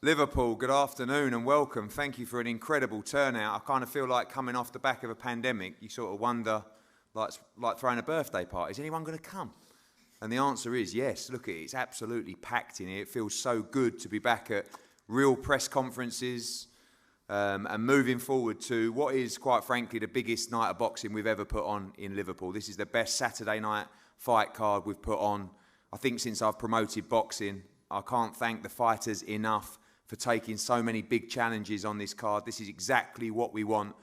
Liverpool, good afternoon and welcome. Thank you for an incredible turnout. I kind of feel like coming off the back of a pandemic, you sort of wonder, like throwing a birthday party, is anyone going to come? And the answer is yes. Look at it, it's absolutely packed in here. It feels so good to be back at real press conferences and moving forward to what is, quite frankly, the biggest night of boxing we've ever put on in Liverpool. This is the best Saturday night fight card we've put on, I think, since I've promoted boxing. I can't thank the fighters enough for taking so many big challenges on this card. This is exactly what we want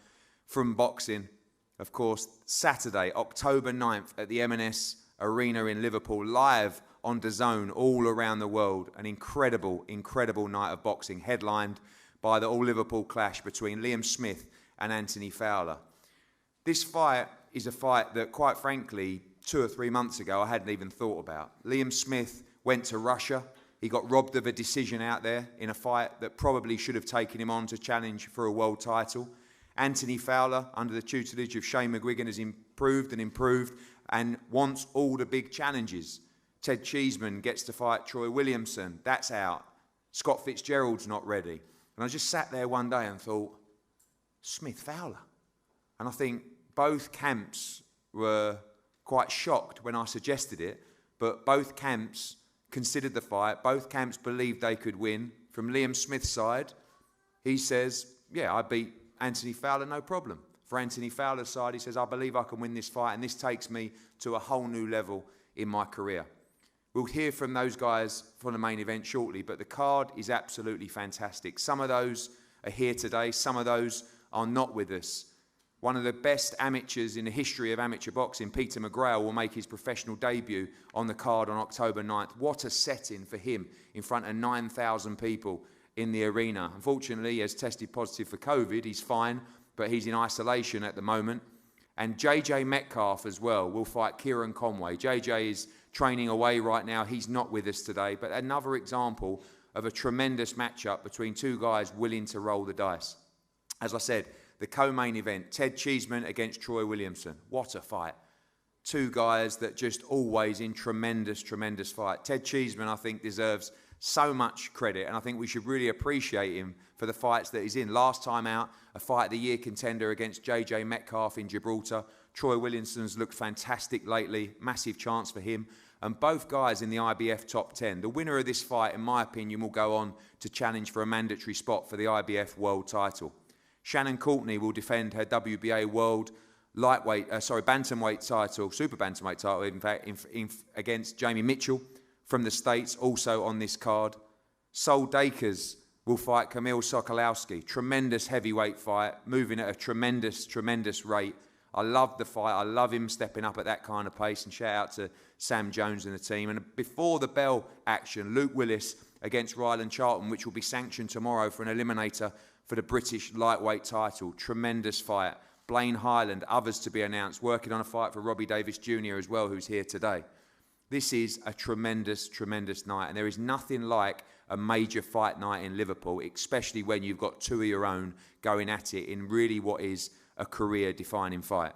from boxing. Of course, Saturday, October 9th at the M&S Arena in Liverpool, live on DAZN all around the world. An incredible, incredible night of boxing, headlined by the all-Liverpool clash between Liam Smith and Anthony Fowler. This fight is a fight that, quite frankly, 2 or 3 months ago, I hadn't even thought about. Liam Smith went to Russia. He got robbed of a decision out there in a fight that probably should have taken him on to challenge for a world title. Anthony Fowler, under the tutelage of Shane McGuigan, has improved and wants all the big challenges. Ted Cheeseman gets to fight Troy Williamson. That's out. Scott Fitzgerald's not ready. And I just sat there one day and thought, Smith Fowler. And I think both camps were quite shocked when I suggested it, but both camps considered the fight. Both camps believed they could win. From Liam Smith's side, he says, yeah, I beat Anthony Fowler, no problem. For Anthony Fowler's side, he says, I believe I can win this fight, and this takes me to a whole new level in my career. We'll hear from those guys for the main event shortly, but the card is absolutely fantastic. Some of those are here today, some of those are not with us. One of the best amateurs in the history of amateur boxing, Peter McGrail, will make his professional debut on the card on October 9th. What a setting for him in front of 9,000 people in the arena. Unfortunately, he has tested positive for COVID. He's fine, but he's in isolation at the moment. And JJ Metcalf as well will fight Kieran Conway. JJ is training away right now. He's not with us today, but another example of a tremendous matchup between two guys willing to roll the dice. As I said, the co-main event, Ted Cheeseman against Troy Williamson. What a fight. Two guys that just always in tremendous, tremendous fight. Ted Cheeseman, I think, deserves so much credit, and I think we should really appreciate him for the fights that he's in. Last time out, a Fight of the Year contender against JJ Metcalf in Gibraltar. Troy Williamson's looked fantastic lately. Massive chance for him. And both guys in the IBF top 10. The winner of this fight, in my opinion, will go on to challenge for a mandatory spot for the IBF world title. Shannon Courtney will defend her WBA world bantamweight title, super bantamweight title, in fact, against Jamie Mitchell from the States, also on this card. Sol Dakers will fight Kamil Sokolowski. Tremendous heavyweight fight, moving at a tremendous, tremendous rate. I love the fight. I love him stepping up at that kind of pace, and shout out to Sam Jones and the team. And before the bell action, Luke Willis against Ryland Charlton, which will be sanctioned tomorrow for an eliminator for the British lightweight title. Tremendous fight. Blaine Highland, others to be announced, working on a fight for Robbie Davis Jr. as well, who's here today. This is a tremendous, tremendous night, and there is nothing like a major fight night in Liverpool, especially when you've got two of your own going at it in really what is a career-defining fight.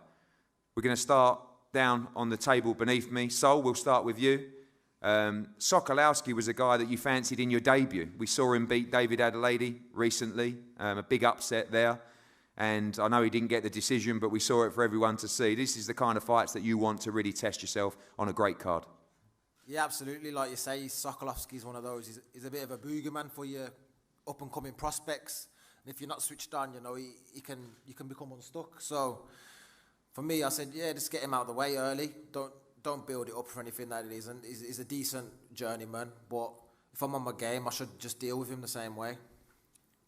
We're going to start down on the table beneath me. Sol, we'll start with you. Sokolowski was a guy that you fancied in your debut. We saw him beat David Adelaide recently, a big upset there. And I know he didn't get the decision, but we saw it for everyone to see. This is the kind of fights that you want to really test yourself on a great card. Yeah, absolutely. Like you say, Sokolowski's one of those. He's a bit of a boogeyman for your up-and-coming prospects. And if you're not switched on, you know, you can become unstuck. So for me, I said, yeah, just get him out of the way early. Don't build it up for anything that it isn't. He's a decent journeyman, but if I'm on my game, I should just deal with him the same way.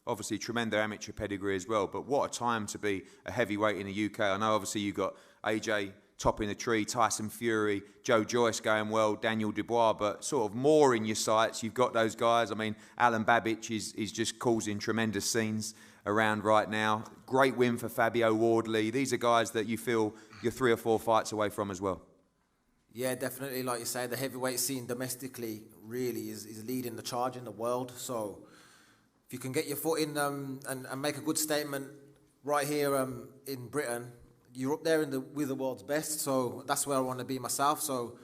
Obviously, tremendous amateur pedigree as well, but what a time to be a heavyweight in the UK. I know, obviously, you've got AJ topping the tree, Tyson Fury, Joe Joyce going well, Daniel Dubois, but sort of more in your sights, you've got those guys. I mean, Alan Babbage is just causing tremendous scenes around right now. Great win for Fabio Wardley. These are guys that you feel you're 3 or 4 fights away from as well. Yeah, definitely. Like you say, the heavyweight scene domestically really is leading the charge in the world. So if you can get your foot in and make a good statement right here in Britain, you're up there with the world's best. So that's where I want to be myself. So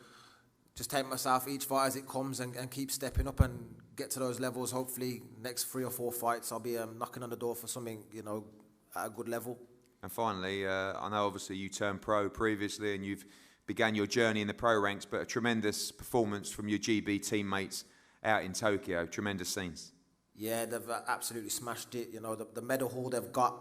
just take myself each fight as it comes and keep stepping up and get to those levels. Hopefully, next 3 or 4 fights, I'll be knocking on the door for something, you know, at a good level. And finally, I know obviously you turned pro previously and you've began your journey in the pro ranks, but a tremendous performance from your GB teammates out in Tokyo. Tremendous scenes. Yeah, they've absolutely smashed it. You know, the medal haul they've got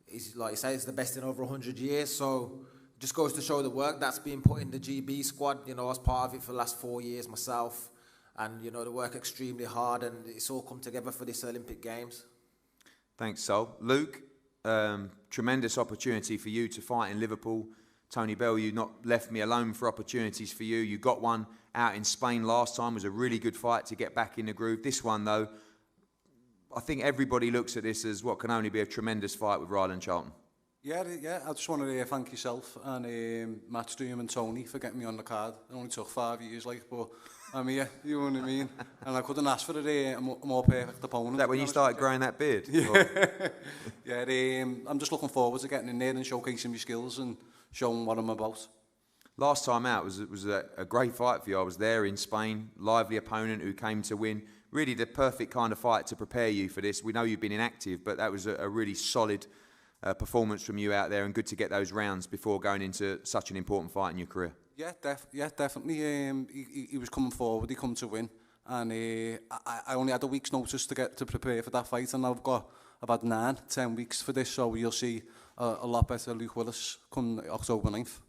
is, like you say, it's the best in over 100 years. So just goes to show the work that's been put in the GB squad. You know, I was part of it for the last 4 years myself. And, you know, they work extremely hard and it's all come together for this Olympic Games. Thanks, Sol. Luke, tremendous opportunity for you to fight in Liverpool. Tony Bell, you not left me alone for opportunities for you. You got one out in Spain last time. It was a really good fight to get back in the groove. This one, though, I think everybody looks at this as what can only be a tremendous fight with Ryland Charlton. Yeah, I just want to thank yourself and Matchroom and Tony for getting me on the card. It only took 5 years, like, but I'm here, you know what I mean? And I couldn't ask for a more perfect opponent. Is that when you started growing that beard? Yeah, yeah. I'm just looking forward to getting in there and showcasing my skills and showing what I'm about. Last time out was a great fight for you. I was there in Spain, lively opponent who came to win. Really the perfect kind of fight to prepare you for this. We know you've been inactive, but that was a really solid performance from you out there, and good to get those rounds before going into such an important fight in your career. Yeah, definitely. He was coming forward, he come to win, and I only had a week's notice to prepare for that fight, and I've had 9-10 weeks for this, so you'll see a lot better Luke Willis come October 9th.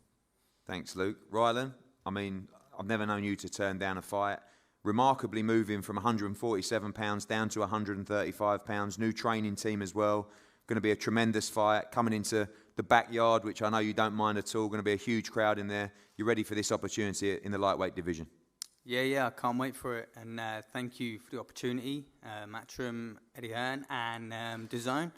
Thanks, Luke. Rylan, I mean, I've never known you to turn down a fight. Remarkably moving from 147 pounds down to 135 pounds. New training team as well. Going to be a tremendous fight. Coming into the backyard, which I know you don't mind at all. Going to be a huge crowd in there. You ready for this opportunity in the lightweight division? Yeah, I can't wait for it. And thank you for the opportunity, Matchroom, Eddie Hearn, and DAZN.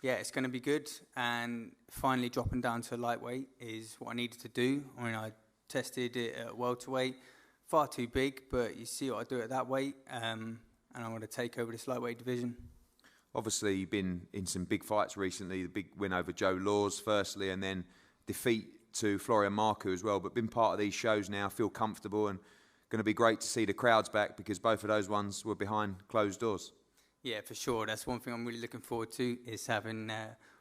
Yeah, it's going to be good. And finally dropping down to lightweight is what I needed to do. I mean, I tested it at welterweight. Far too big, but you see what I do at that weight. And I'm going to take over this lightweight division. Obviously, you've been in some big fights recently. The big win over Joe Laws, firstly, and then defeat to Florian Marku as well. But been part of these shows now, feel comfortable, and going to be great to see the crowds back because both of those ones were behind closed doors. Yeah, for sure. That's one thing I'm really looking forward to, is having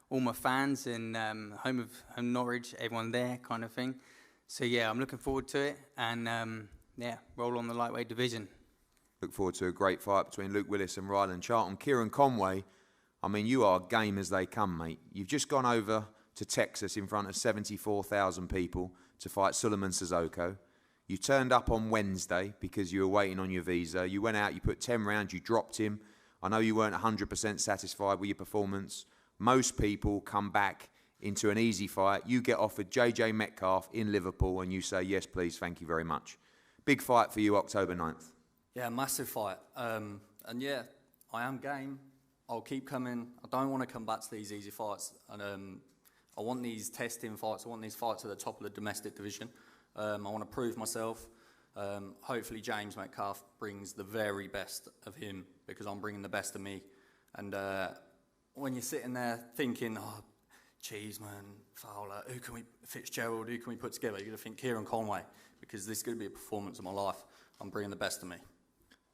all my fans and home Norwich, everyone there kind of thing. So, yeah, I'm looking forward to it. And, roll on the lightweight division. Look forward to a great fight between Luke Willis and Ryland Charlton. Kieran Conway, I mean, you are game as they come, mate. You've just gone over to Texas in front of 74,000 people to fight Suleiman Sissoko. You turned up on Wednesday because you were waiting on your visa. You went out, you put 10 rounds, you dropped him. I know you weren't 100% satisfied with your performance. Most people come back into an easy fight. You get offered JJ Metcalf in Liverpool and you say, yes, please, thank you very much. Big fight for you October 9th. Yeah, massive fight. And yeah, I am game. I'll keep coming. I don't want to come back to these easy fights. And I want these testing fights. I want these fights at the top of the domestic division. I want to prove myself. Hopefully James Metcalf brings the very best of him because I'm bringing the best of me. And when you're sitting there thinking, oh, Cheeseman, Fowler, Fitzgerald, who can we put together? You're going to think Kieran Conway because this is going to be a performance of my life. I'm bringing the best of me.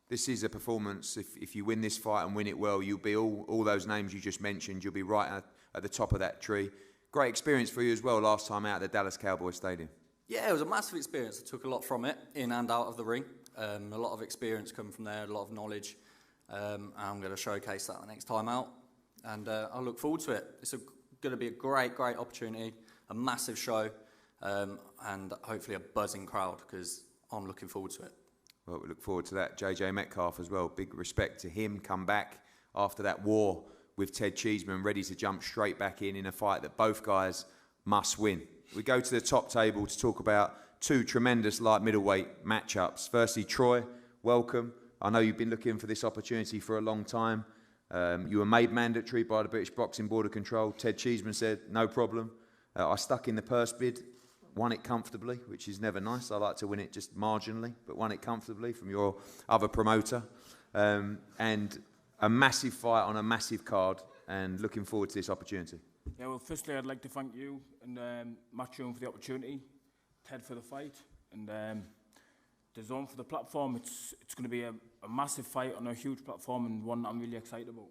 This is a performance, if you win this fight and win it well, you'll be all those names you just mentioned, you'll be right at the top of that tree. Great experience for you as well last time out at the Dallas Cowboys Stadium. Yeah, it was a massive experience. I took a lot from it, in and out of the ring. A lot of experience coming from there, a lot of knowledge. I'm going to showcase that the next time out. And I look forward to it. It's going to be a great opportunity, a massive show, and hopefully a buzzing crowd because I'm looking forward to it. Well, we look forward to that. JJ Metcalf as well. Big respect to him. Come back after that war with Ted Cheeseman, ready to jump straight back in a fight that both guys must win. We go to the top table to talk about two tremendous light middleweight matchups. Firstly, Troy, welcome. I know you've been looking for this opportunity for a long time. You were made mandatory by the British Boxing Board of Control. Ted Cheeseman said, no problem. I stuck in the purse bid. Won it comfortably, which is never nice. I like to win it just marginally, but won it comfortably from your other promoter. And a massive fight on a massive card, and looking forward to this opportunity. Yeah, well, firstly, I'd like to thank you and Matchroom for the opportunity, Ted for the fight, and zone for the platform. It's going to be a massive fight on a huge platform and one that I'm really excited about.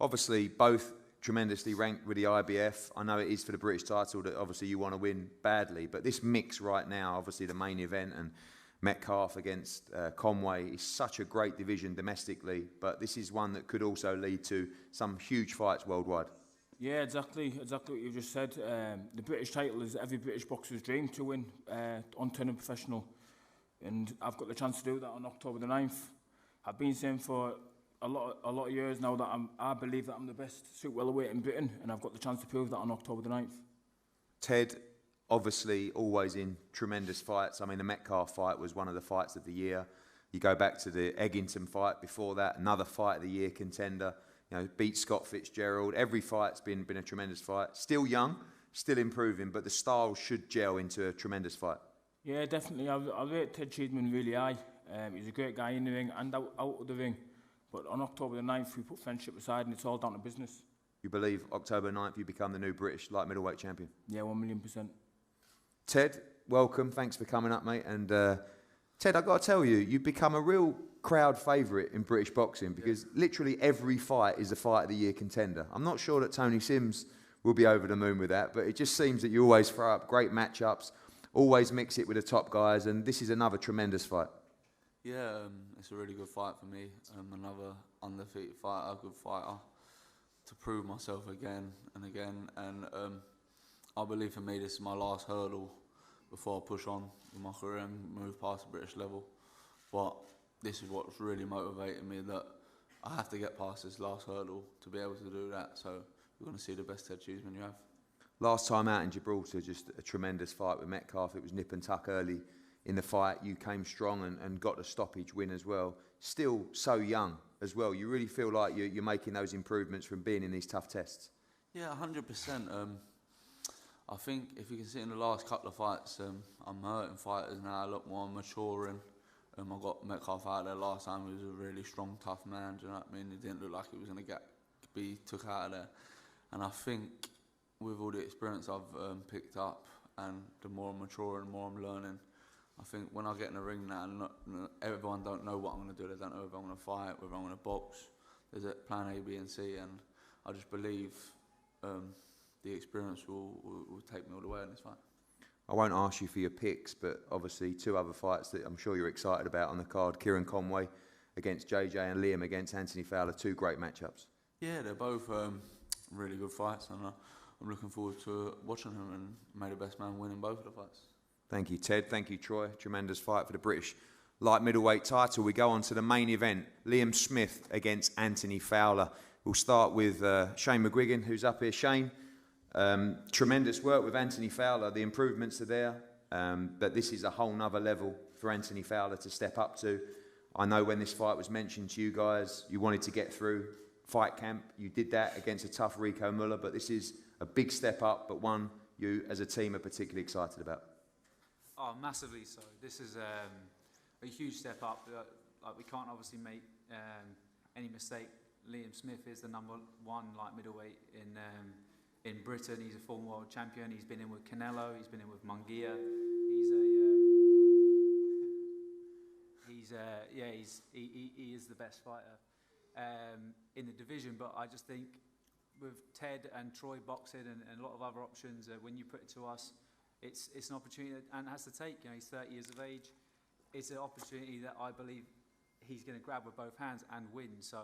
Obviously, both tremendously ranked with the IBF. I know it is for the British title that obviously you want to win badly, but this mix right now, obviously the main event and Metcalf against Conway is such a great division domestically, but this is one that could also lead to some huge fights worldwide. Yeah, exactly what you just said. The British title is every British boxer's dream to win, unturning professional, and I've got the chance to do that on October the 9th. I've been saying for a lot of years now that I believe that I'm the best super welterweight in Britain, and I've got the chance to prove that on October the 9th. Ted, obviously always in tremendous fights. I mean, the Metcalf fight was one of the fights of the year. You go back to the Eggington fight before that, another fight of the year contender. You know, beat Scott Fitzgerald. Every fight's been a tremendous fight. Still young, still improving, but the styles should gel into a tremendous fight. Yeah, definitely. I rate Ted Cheeseman really high. He's a great guy in the ring and out of the ring. But on October the 9th, we put friendship aside and it's all down to business. You believe October 9th you become the new British light middleweight champion? Yeah, 1,000,000%. Ted, welcome. Thanks for coming up, mate. And Ted, I've got to tell you, you've become a real crowd favourite in British boxing because literally every fight is a fight of the year contender. I'm not sure that Tony Sims will be over the moon with that, but it just seems that you always throw up great matchups, always mix it with the top guys, and this is another tremendous fight. Yeah, it's a really good fight for me. Another undefeated fighter, a good fighter, to prove myself again and again. And I believe for me this is my last hurdle before I push on in my career and move past the British level. But this is what's really motivated me, that I have to get past this last hurdle to be able to do that. So you're going to see the best Ted Cheeseman you have. Last time out in Gibraltar, just a tremendous fight with Metcalf. It was nip and tuck early in the fight. You came strong and got the stoppage win as well. Still so young as well. You really feel like you're making those improvements from being in these tough tests. Yeah, 100%. I think if you can see in the last couple of fights, I'm hurting fighters now, a lot more maturing. I got Metcalf out there last time. He was a really strong, tough man. Do you know what I mean? He didn't look like he was going to be took out of there. And I think with all the experience I've picked up and the more I'm maturing, the more I'm learning, I think when I get in the ring now, everyone don't know what I'm going to do. They don't know if I'm going to fight, whether I'm going to box. There's a plan A, B and C, and I just believe the experience will take me all the way in this fight. I won't ask you for your picks, but obviously two other fights that I'm sure you're excited about on the card. Kieran Conway against JJ and Liam against Anthony Fowler. Two great matchups. Yeah, they're both really good fights, and I'm looking forward to watching them, and may the best man win in both of the fights. Thank you, Ted. Thank you, Troy. Tremendous fight for the British light middleweight title. We go on to the main event. Liam Smith against Anthony Fowler. We'll start with Shane McGuigan, who's up here. Shane, tremendous work with Anthony Fowler. The improvements are there, but this is a whole nother level for Anthony Fowler to step up to. I know when this fight was mentioned to you guys, you wanted to get through fight camp. You did that against a tough Rico Muller, but this is a big step up, but one you as a team are particularly excited about. Oh, massively so. This is a huge step up. Like we can't obviously make any mistake. Liam Smith is the #1 light middleweight in Britain. He's a former world champion. He's been in with Canelo. He's been in with Munguia. He is the best fighter in the division. But I just think with Ted and Troy boxing and a lot of other options, when you put it to us, it's an opportunity that Ant has to take. You know, he's 30 years of age. It's an opportunity that I believe he's going to grab with both hands and win. So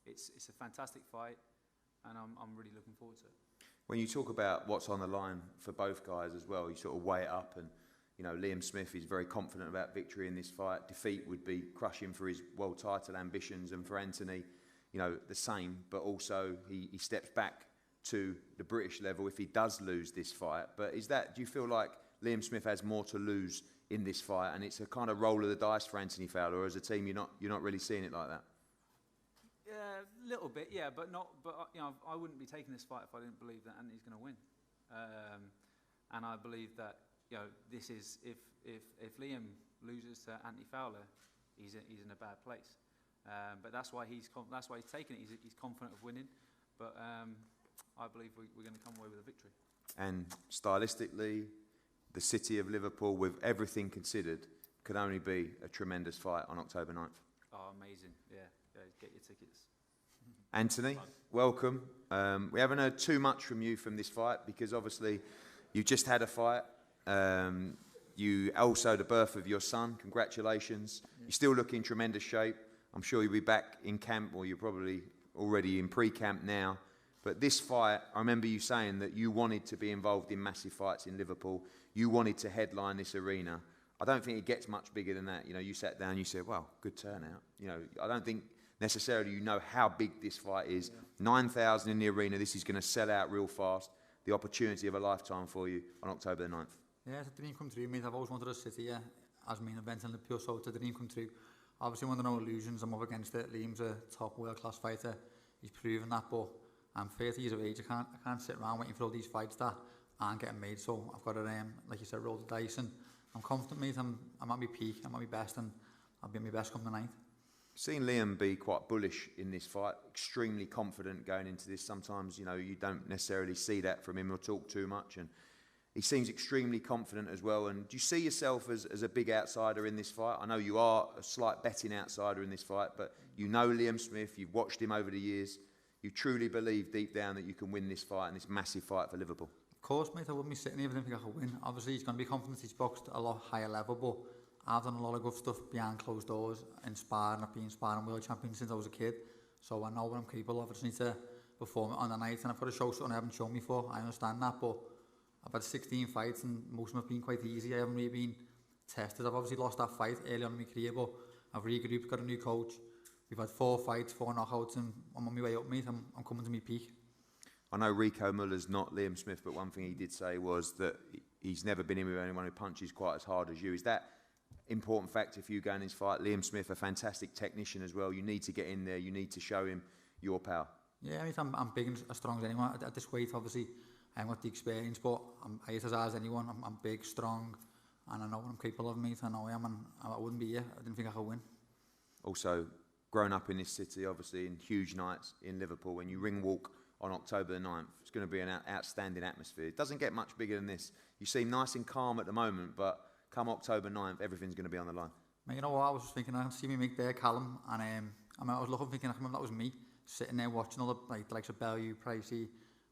it's a fantastic fight, and I'm really looking forward to it. When you talk about what's on the line for both guys as well, you sort of weigh it up, and you know Liam Smith is very confident about victory in this fight. Defeat would be crushing for his world title ambitions, and for Anthony, you know, the same. But also he steps back to the British level if he does lose this fight. But do you feel like Liam Smith has more to lose in this fight, and it's a kind of roll of the dice for Anthony Fowler, or as a team you're not really seeing it like that? Yeah, a little bit, yeah, but not. But you know, I wouldn't be taking this fight if I didn't believe that Anthony's going to win. And I believe that this is if Liam loses to Anthony Fowler, he's in a bad place. But that's why he's taking it. He's confident of winning. But I believe we're going to come away with a victory. And stylistically, the city of Liverpool, with everything considered, can only be a tremendous fight on October 9th. Oh, amazing. Yeah, get your tickets. Anthony, welcome. We haven't heard too much from you from this fight because obviously you just had a fight. You also the birth of your son. Congratulations. Yeah. You're still looking in tremendous shape. I'm sure you'll be back in camp, or you're probably already in pre-camp now. But this fight, I remember you saying that you wanted to be involved in massive fights in Liverpool. You wanted to headline this arena. I don't think it gets much bigger than that. You know, you sat down, you said, well, good turnout. You know, I don't think necessarily you know how big this fight is. Yeah. 9,000 in the arena. This is going to sell out real fast. The opportunity of a lifetime for you on October the 9th. Yeah, it's a dream come true, mate. I've always wanted to sit here as main event in Liverpool, so it's a dream come true. Obviously, under no illusions, I'm up against it. Liam's a top world-class fighter. He's proven that, but I'm 30 years of age. I can't sit around waiting for all these fights that aren't getting made. So I've got to, like you said, roll the dice, and I'm confident, mate. I'm at my peak. I'm at my best, and I'll be at my best come the night. Seen Liam be quite bullish in this fight, extremely confident going into this. Sometimes, you know, you don't necessarily see that from him or talk too much, and he seems extremely confident as well. And do you see yourself as a big outsider in this fight? I know you are a slight betting outsider in this fight, but you know Liam Smith, you've watched him over the years. You truly believe deep down that you can win this fight and this massive fight for Liverpool? Of course, mate. I wouldn't be sitting here if I didn't think I could win. Obviously, he's going to be confident. He's boxed a lot higher level, but I've done a lot of good stuff behind closed doors in sparring. I've been sparring world champion since I was a kid, so I know what I'm capable of. I just need to perform it on the night, and I've got to show something I haven't shown before. I understand that, but I've had 16 fights, and most of them have been quite easy. I haven't really been tested. I've obviously lost that fight early on in my career, but I've regrouped, got a new coach. We've had 4 fights, 4 knockouts, and I'm on my way up, mate. I'm coming to my peak. I know Rico Muller's not Liam Smith, but one thing he did say was that he's never been in with anyone who punches quite as hard as you. Is that important factor for you going in this fight? Liam Smith, a fantastic technician as well. You need to get in there. You need to show him your power. Yeah, mate, I'm big and as strong as anyone. At this weight, obviously, I haven't got the experience, but I'm as hard as anyone. I'm big, strong, and I know what I'm capable of, mate. I know I am, and I wouldn't be here. I didn't think I could win. Also, grown up in this city, obviously, in huge nights in Liverpool, when you ring walk on October the 9th, it's going to be an outstanding atmosphere. It doesn't get much bigger than this. You seem nice and calm at the moment, but come October 9th, everything's going to be on the line. Mate, you know what? I was thinking, I can see me make there, Callum, and I was looking, thinking, I remember that was me, sitting there watching all the likes of Bellew, Pricey.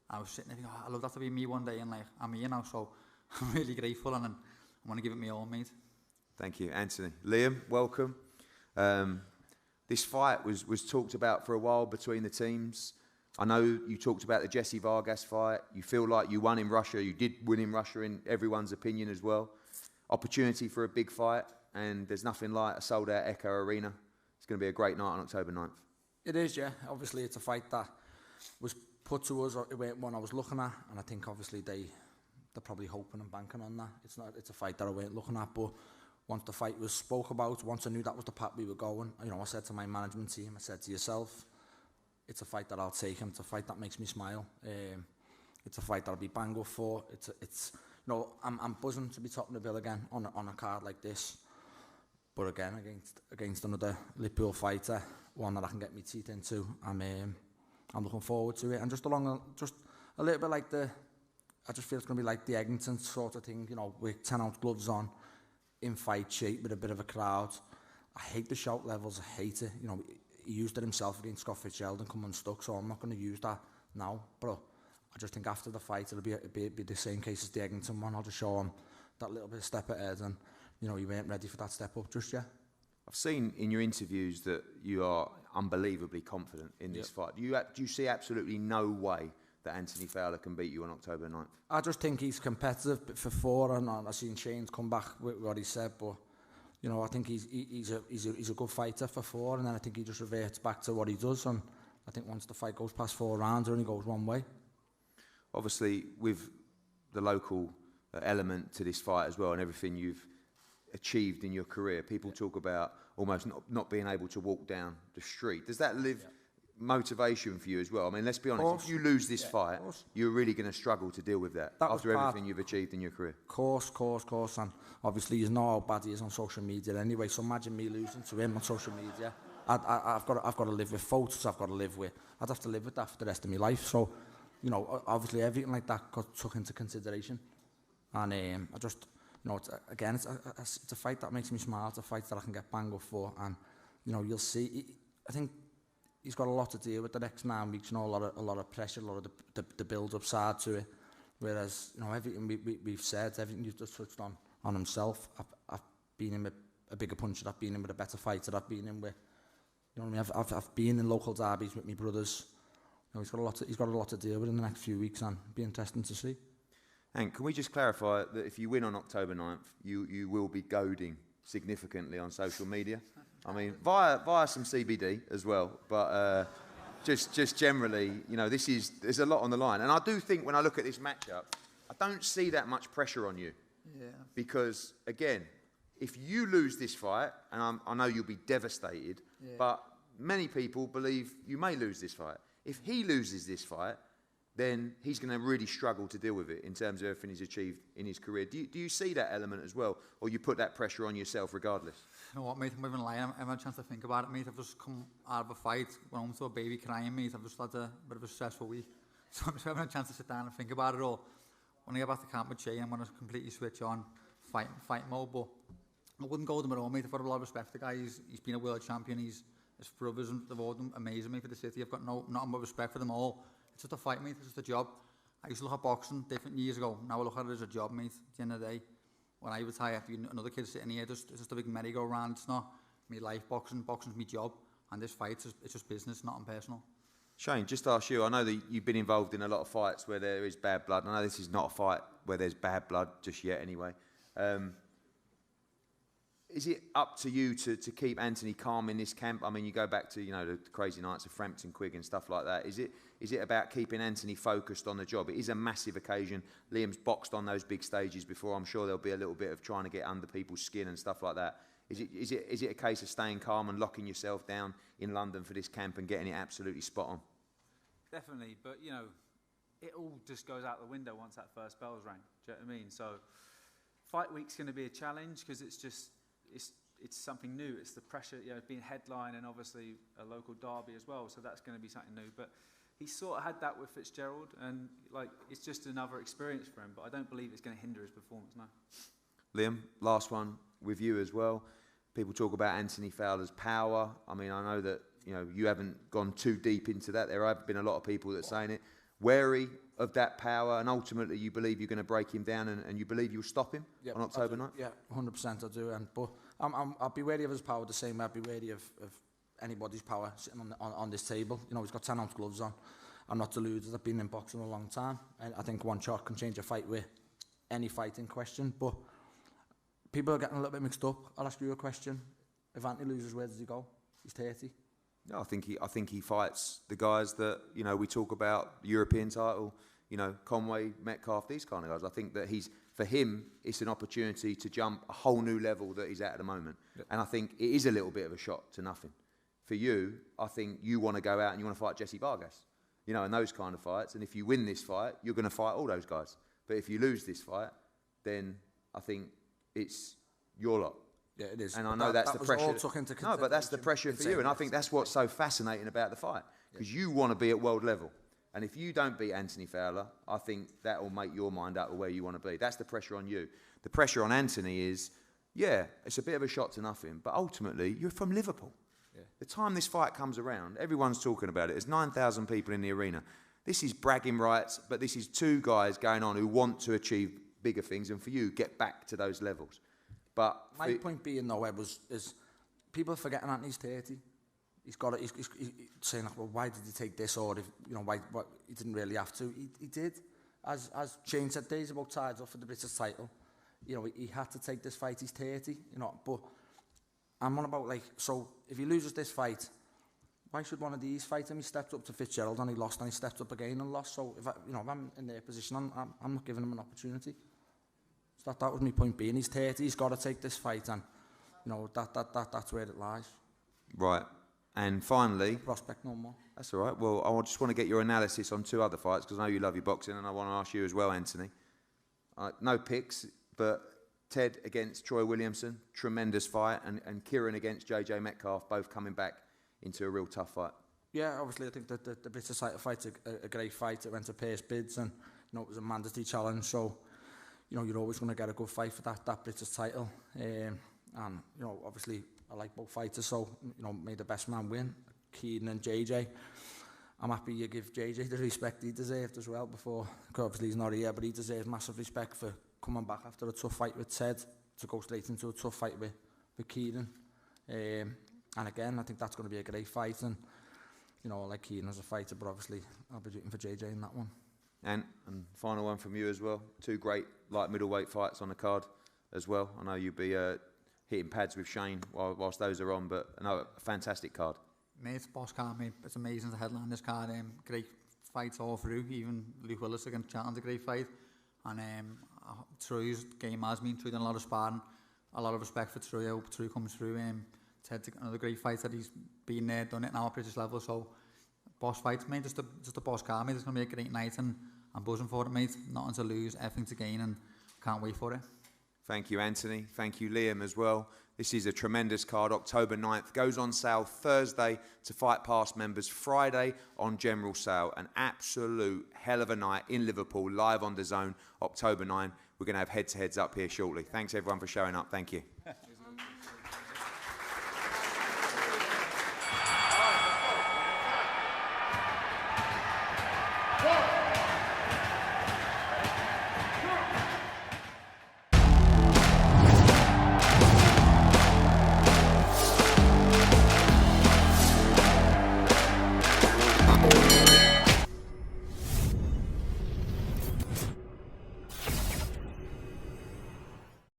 I was sitting there thinking, I'd love that to be me one day, and I'm here now, so I'm really grateful, and I want to give it my all, mate. Thank you, Anthony. Liam, welcome. This fight was talked about for a while between the teams. I know you talked about the Jesse Vargas fight. You feel like you won in Russia. You did win in Russia in everyone's opinion as well. Opportunity for a big fight, and there's nothing like a sold-out Echo Arena. It's going to be a great night on October 9th. It is, yeah. Obviously, it's a fight that was put to us, one I was looking at, and I think obviously they're probably hoping and banking on that. It's a fight that I weren't looking at, but once the fight was spoke about, once I knew that was the path we were going, you know, I said to my management team, I said to yourself, it's a fight that I'll take, and it's a fight that makes me smile. It's a fight that I'll be bang up for. It's you know, I'm buzzing to be topping the bill again on a card like this. But again, against another Liverpool fighter, one that I can get my teeth into. I'm looking forward to it, and just a little bit like I just feel it's going to be like the Eggington sort of thing, you know, with 10-ounce gloves on, in fight shape with a bit of a crowd. I hate the shout levels. I hate it. You know, he used it himself against Scott Fitzgerald and come unstuck, so I'm not going to use that now. But I just think after the fight, it'll be the same case as the Eggington one. I'll just show him that little bit of step ahead, and you know, you weren't ready for that step up just yet. I've seen in your interviews that you are unbelievably confident in this fight. Do you see absolutely no way that Anthony Fowler can beat you on October 9th? I just think he's competitive for 4, and I've seen Shane's come back with what he said, but you know, I think he's a good fighter for 4, and then I think he just reverts back to what he does, and I think once the fight goes past 4 rounds, it only goes one way. Obviously, with the local element to this fight as well, and everything you've achieved in your career, people talk about almost not being able to walk down the street. Does that live motivation for you as well? I mean, let's be honest, if you lose this fight, you're really going to struggle to deal with that after everything you've achieved in your career. Course, and obviously you know how bad he is on social media anyway, so imagine me losing to him on social media. I've got to live with photos, I'd have to live with that for the rest of my life, so you know, obviously everything like that got took into consideration, and I just, you know, again, it's a fight that makes me smile. It's a fight that I can get banged up for, and you know, you'll see. I think he's got a lot to deal with the next 9 weeks. You know, a lot of pressure, a lot of the build-up side to it. Whereas, you know, everything we've said, everything you've just touched on himself. I've been in with a bigger puncher. I've been in with a better fighter. I've been in with, you know what I mean. I've been in local derbies with my brothers. You know, he's got a lot to deal with in the next few weeks, and it'll be interesting to see. And can we just clarify that if you win on October 9th, you will be goading significantly on social media? I mean, via some CBD as well, but just generally, you know, there's a lot on the line. And I do think when I look at this matchup, I don't see that much pressure on you. Yeah. Because, again, if you lose this fight, and I know you'll be devastated, but many people believe you may lose this fight. If he loses this fight, then he's going to really struggle to deal with it in terms of everything he's achieved in his career. Do you see that element as well? Or you put that pressure on yourself regardless? You know what, mate, I'm not even lying. I haven't had a chance to think about it, mate. I've just come out of a fight, went home to a baby crying, mate. I've just had a bit of a stressful week. So I'm just having a chance to sit down and think about it all. When I get back to camp with Che, I'm going to completely switch on fight mode. But I wouldn't go to him at all, mate. I've got a lot of respect for the guy. He's been a world champion. His brothers, they've all done amazing, mate, for the city. I've got nothing but respect for them all. It's just a fight, mate. It's just a job. I used to look at boxing different years ago. Now I look at it as a job, mate. At the end of the day, when I retire, another kid sitting here, it's just a big merry-go-round. It's not me life boxing. Boxing's my job. And this fight, it's just business, not personal. Shane, just to ask you, I know that you've been involved in a lot of fights where there is bad blood. I know this is not a fight where there's bad blood just yet anyway. Is it up to you to keep Anthony calm in this camp? I mean, you go back to, you know, the crazy nights of Frampton Quigg and stuff like that. Is it about keeping Anthony focused on the job? It is a massive occasion. Liam's boxed on those big stages before. I'm sure there'll be a little bit of trying to get under people's skin and stuff like that. Is it a case of staying calm and locking yourself down in London for this camp and getting it absolutely spot on? Definitely, but you know, it all just goes out the window once that first bell's rang. Do you know what I mean? So, fight week's going to be a challenge because it's something new. It's the pressure, you know, being headline and obviously a local derby as well. So that's going to be something new. But he sort of had that with Fitzgerald, and like it's just another experience for him. But I don't believe it's going to hinder his performance now. Liam, last one with you as well. People talk about Anthony Fowler's power. I mean, I know that, you know, you haven't gone too deep into that. There have been a lot of people that are saying it. Wary of that power, and ultimately you believe you're going to break him down, and you believe you'll stop him on October 9th? Yeah, 100% I do. But I'll be wary of his power the same way I'd be wary of anybody's power sitting on this table. You know, he's got 10-ounce gloves on. I'm not deluded. I've been in boxing a long time, and I think one shot can change a fight with any fight in question. But people are getting a little bit mixed up. I'll ask you a question. If Anthony loses, where does he go? He's 30. No, I think he fights the guys that, you know, we talk about, European title, you know, Conway, Metcalf, these kind of guys. I think that for him, it's an opportunity to jump a whole new level that he's at the moment. Yep. And I think it is a little bit of a shot to nothing. For you, I think you want to go out and you want to fight Jesse Vargas, you know, in those kind of fights. And if you win this fight, you're going to fight all those guys. But if you lose this fight, then I think it's your lot. Yeah, it is. And I know that's the pressure. No, but that's the pressure for you. And I think that's what's so fascinating about the fight. Because you want to be at world level. And if you don't beat Anthony Fowler, I think that will make your mind up of where you want to be. That's the pressure on you. The pressure on Anthony is, yeah, it's a bit of a shot to nothing. But ultimately, you're from Liverpool. Yeah. The time this fight comes around, everyone's talking about it. There's 9,000 people in the arena. This is bragging rights, but this is two guys going on who want to achieve bigger things. And for you, get back to those levels. But my point being, though, is people are forgetting Anthony's 30. He's got it. He's saying, like, well, why did he take this? Or, if, you know, why he didn't really have to. He did. As Shane said, days about tied up for the British title. You know, he had to take this fight. He's 30. You know, but I'm on about, like, so if he loses this fight, why should one of these fight him? He stepped up to Fitzgerald and he lost, and he stepped up again and lost. So if I'm in their position, I'm not giving him an opportunity. That was my point being. He's 30, he's got to take this fight, and you know that's where it lies. Right. And finally, prospect no more. That's all right. Well, I just want to get your analysis on two other fights, because I know you love your boxing, and I want to ask you as well, Anthony. No picks, but Ted against Troy Williamson, tremendous fight, and Kieran against JJ Metcalf, both coming back into a real tough fight. Yeah, obviously I think that the British title fight's a great fight. It went to pace bids, and you know it was a mandatory challenge, so. you know, you're always going to get a good fight for that British title. And, you know, obviously, I like both fighters, so, you know, may the best man win, Kieran and JJ. I'm happy you give JJ the respect he deserved as well before, because obviously he's not here, but he deserves massive respect for coming back after a tough fight with Ted to go straight into a tough fight with Kieran. And again, I think that's going to be a great fight, and, you know, I like Kieran as a fighter, but obviously I'll be rooting for JJ in that one. And final one from you as well. 2 great light middleweight fights on the card as well. I know you'll be hitting pads with Shane whilst those are on, but no, a fantastic card. Mate, it's boss card, mate. It's amazing to headline this card. Great fights all through. Even Luke Willis against Chatton's a great fight. And Troy's game has been through, done a lot of sparring. A lot of respect for Troy. I hope Troy comes through. Ted's another great fight that he's been there, done it now at British level. So, boss fights, mate. Just a boss card, mate. It's going to be a great night, and I'm buzzing for it, mate. Nothing to lose, everything to gain, and can't wait for it. Thank you, Anthony. Thank you, Liam, as well. This is a tremendous card. October 9th goes on sale Thursday to Fight Pass members, Friday on general sale. An absolute hell of a night in Liverpool, live on DAZN, October 9. We're going to have head-to-heads up here shortly. Thanks, everyone, for showing up. Thank you.